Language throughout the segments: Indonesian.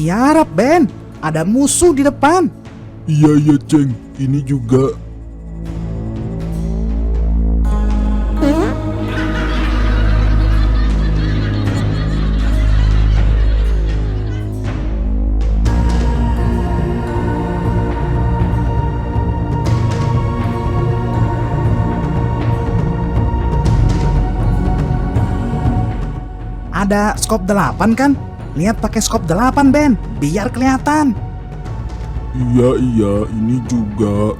Tiarap, Ben. Ada musuh di depan. Iya, Ceng. Ini juga. Ada skop 8 kan? Lihat pakai skop 8, Ben. Biar kelihatan. Iya, ini juga.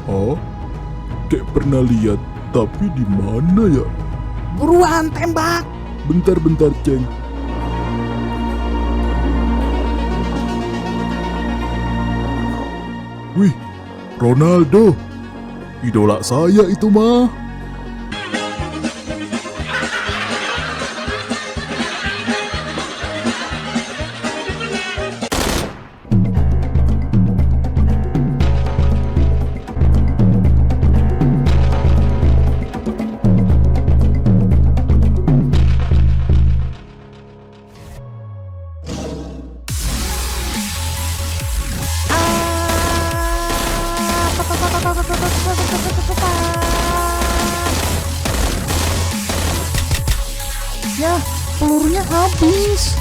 Oh, kayak pernah lihat, tapi di mana ya? Buruan tembak. Bentar, Ceng. Wih, Ronaldo. Idola saya itu mah. Ya, pelurunya habis.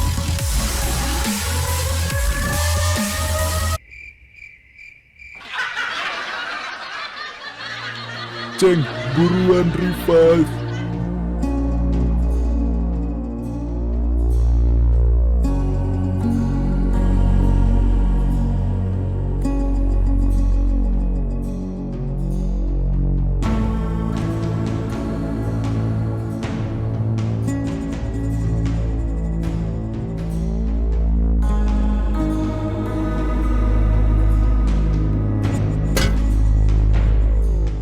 Ceng, buruan revive.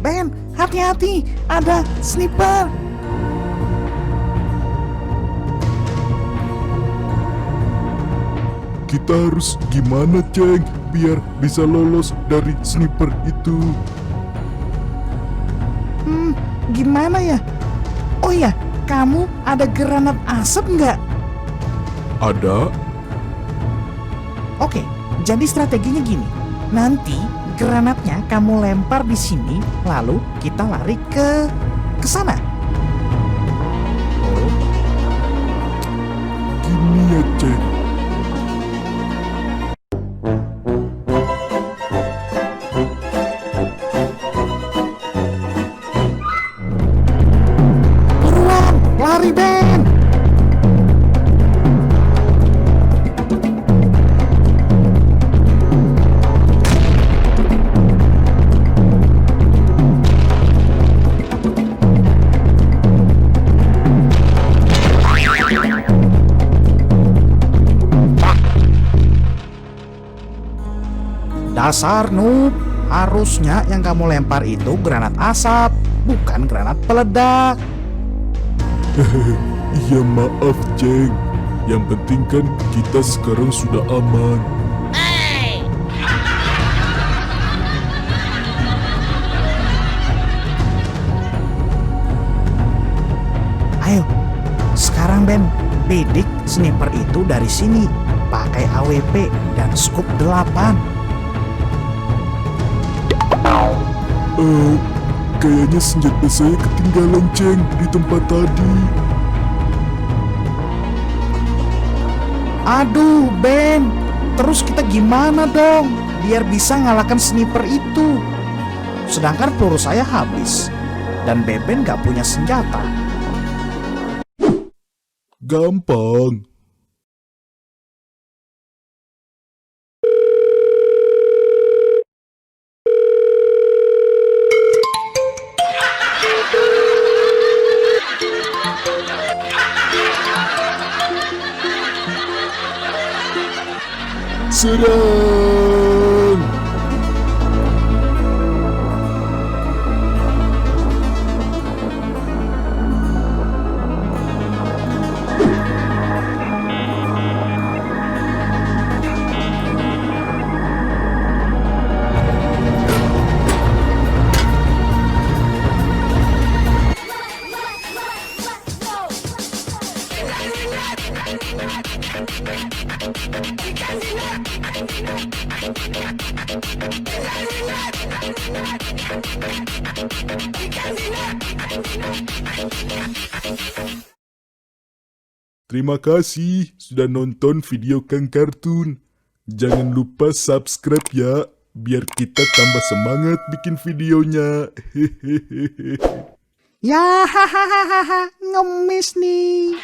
Ben, hati-hati. Ada sniper. Kita harus gimana, Ceng, biar bisa lolos dari sniper itu? Gimana ya? Oh ya, kamu ada granat asap nggak? Ada? Oke, jadi strateginya gini. Nanti granatnya kamu lempar di sini, lalu kita lari ke sana. Oh, gini ya, Ceng. Buruan, lari Ben. Dasar noob, harusnya yang kamu lempar itu granat asap, bukan granat peledak. Iya, maaf, Ceng. Yang penting kan kita sekarang sudah aman. Ayo, sekarang Ben, bidik sniper itu dari sini, pakai AWP dan scoop 8. Kayaknya senjata saya ketinggalan, Ceng, di tempat tadi. Aduh Ben, terus kita gimana dong biar bisa ngalahkan sniper itu? Sedangkan peluru saya habis dan Beben gak punya senjata. Gampang. Serang! Terima kasih sudah nonton video Kang Kartun. Jangan lupa subscribe ya, biar kita tambah semangat bikin videonya. Hehehe. Ya hahaha, ngemis nih.